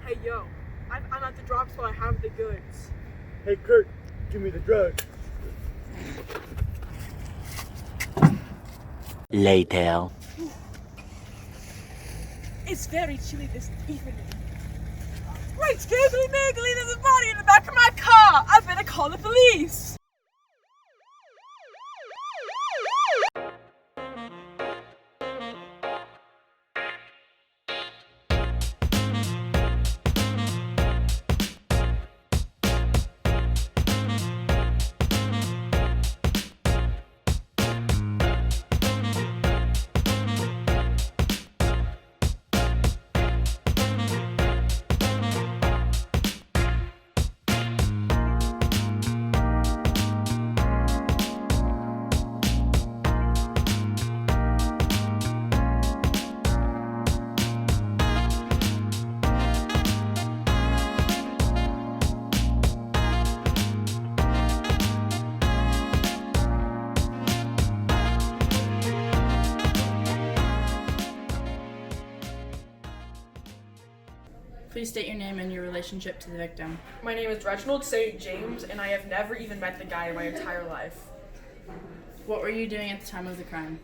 Hey, yo, I'm at the drop spot. I have the goods. Hey, Kurt, give me the drugs. Later. It's very chilly this evening. Right, giggly miggly, there's a body in the back of my car. I better call the police. Please state your name and your relationship to the victim. My name is Reginald St. James, and I have never even met the guy in my entire life. What were you doing at the time of the crime?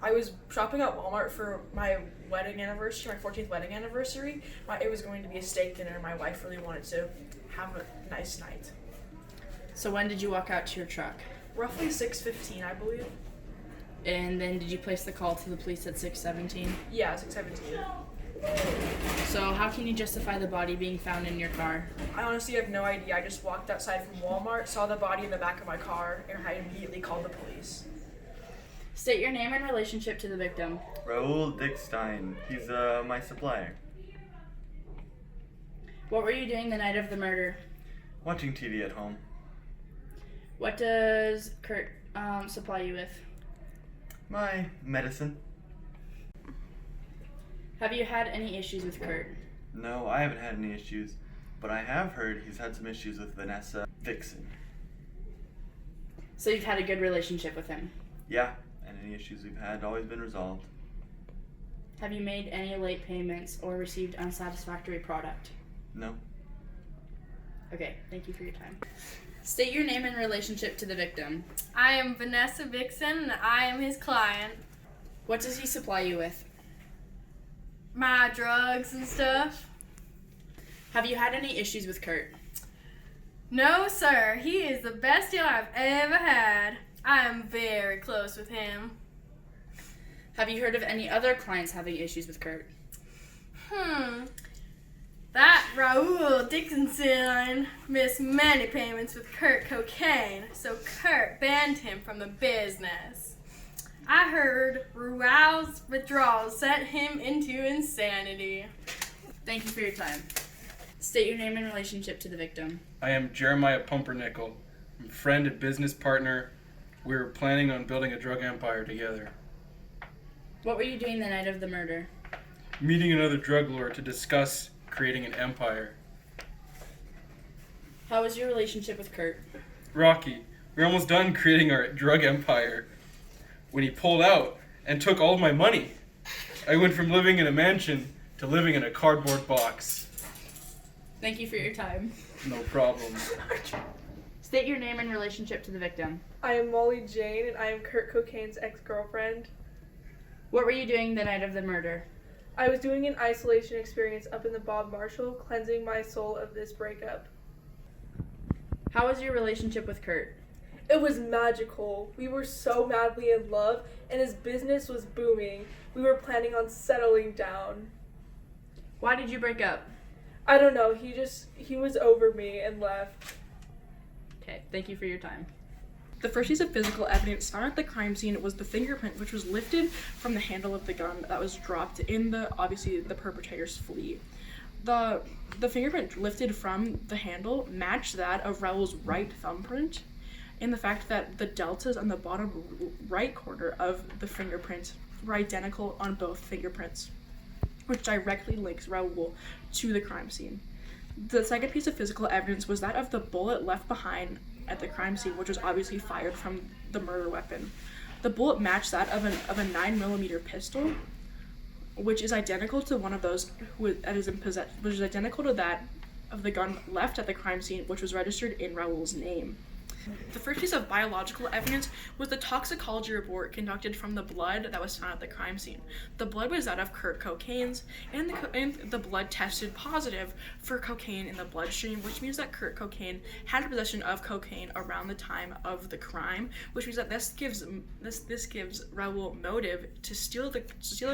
I was shopping at Walmart for my wedding anniversary, my 14th wedding anniversary. It was going to be a steak dinner. My wife really wanted to have a nice night. So when did you walk out to your truck? Roughly 6:15, I believe. And then did you place the call to the police at 6:17? Yeah, 6:17. So how can you justify the body being found in your car? I honestly have no idea. I just walked outside from Walmart, saw the body in the back of my car, and I immediately called the police. State your name and relationship to the victim. Raul Dickstein. He's my supplier. What were you doing the night of the murder? Watching TV at home. What does Kurt supply you with? My medicine. Have you had any issues with Kurt? No, I haven't had any issues, but I have heard he's had some issues with Vanessa Vixen. So you've had a good relationship with him. Yeah, and any issues we've had always been resolved. Have you made any late payments or received unsatisfactory product? No. Okay, thank you for your time. State your name and relationship to the victim. I am Vanessa Vixen, and I am his client. What does he supply you with? My drugs and stuff. Have you had any issues with Kurt? No, sir. He is the best deal I've ever had. I am very close with him. Have you heard of any other clients having issues with Kurt? That Raul Dickinson missed many payments with Kurt cocaine, so Kurt banned him from the business. I heard Raul's withdrawals sent him into insanity. Thank you for your time. State your name and relationship to the victim. I am Jeremiah Pumpernickel. I'm a friend and business partner. We were planning on building a drug empire together. What were you doing the night of the murder? Meeting another drug lord to discuss creating an empire. How was your relationship with Kurt? Rocky, we're almost done creating our drug empire when he pulled out and took all of my money. I went from living in a mansion to living in a cardboard box. Thank you for your time. No problem. State your name and relationship to the victim. I am Molly Jane, and I am Kurt Cocaine's ex-girlfriend. What were you doing the night of the murder? I was doing an isolation experience up in the Bob Marshall, cleansing my soul of this breakup. How was your relationship with Kurt? It was magical. We were so madly in love, and his business was booming. We were planning on settling down. Why did you break up? I don't know, he was over me and left. Okay, thank you for your time. The first piece of physical evidence found at the crime scene was the fingerprint, which was lifted from the handle of the gun that was dropped in the perpetrator's fleet. The fingerprint lifted from the handle matched that of Raul's right thumbprint, and the fact that the deltas on the bottom right corner of the fingerprint were identical on both fingerprints, which directly links Raul to the crime scene. The second piece of physical evidence was that of the bullet left behind at the crime scene, which was obviously fired from the murder weapon. The bullet matched that of a 9mm pistol, which is identical to one of those that is in possession, which is identical to that of the gun left at the crime scene, which was registered in Raul's name. The first piece of biological evidence was the toxicology report conducted from the blood that was found at the crime scene. The blood was that of Kurt Cocaine's, and the blood tested positive for cocaine in the bloodstream, which means that Kurt Cocaine had possession of cocaine around the time of the crime, which means that this gives Raul motive to steal the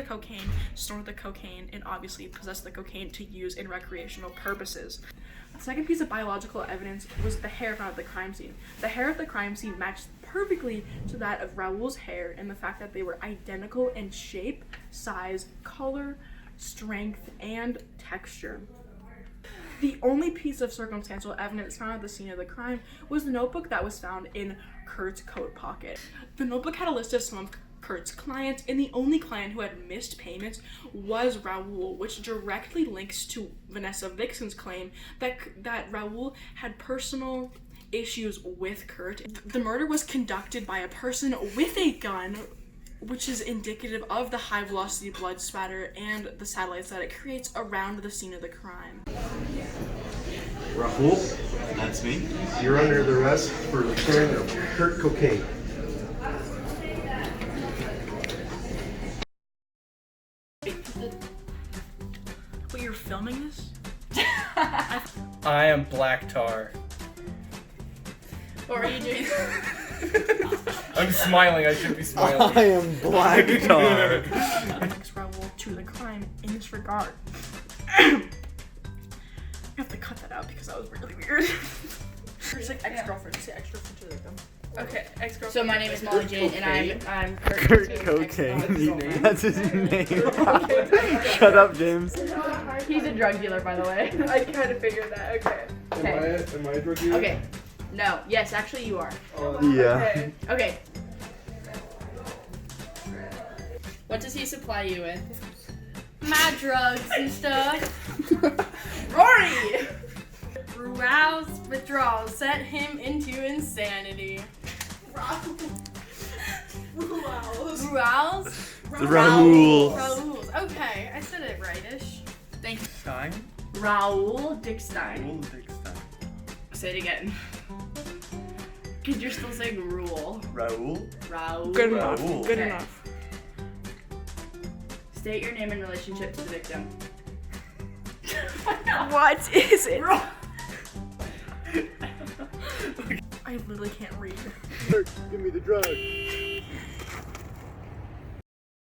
cocaine, store the cocaine, and obviously possess the cocaine to use in recreational purposes. The second piece of biological evidence was the hair found at the crime scene. The hair at the crime scene matched perfectly to that of Raul's hair, and the fact that they were identical in shape, size, color, strength, and texture. The only piece of circumstantial evidence found at the scene of the crime was the notebook that was found in Kurt's coat pocket. The notebook had a list of some of Kurt's clients, and the only client who had missed payments was Raul, which directly links to Vanessa Vixen's claim that Raul had personal issues with Kurt. The murder was conducted by a person with a gun, which is indicative of the high velocity blood spatter and the satellites that it creates around the scene of the crime. Rahul, That's me. you're under the arrest for the killing of Kurt Cocaine. Wait, you're filming this? I am Black Tar. What were you doing? I'm smiling. I should be smiling. I am Black Tar. Links Raul to the crime in this regard. I have to cut that out because that was really weird. Just like ex-girlfriend. Say ex-girlfriend to the victim. Okay, ex-girlfriend. So my name is Molly Jane, and I'm Kurt Cocaine. That's his name. Shut up, James. He's a drug dealer, by the way. I kind of figured that. Okay. Am I a drug dealer? Okay. No. Yes, actually you are. Yeah. Okay. Okay. What does he supply you with? My drugs and stuff. Rory! Raul's withdrawal sent him into insanity. Raul's? Raul's. Okay, I said it rightish. Thank you. Stein? Raul Dickstein. Raoul Dickstein. Say it again. Cause you're still saying rule. Raoul? Raul. Good enough. Raul. Good Okay. enough. State your name in relationship to the victim. What is it? I literally can't read. Kurt, give me the drug.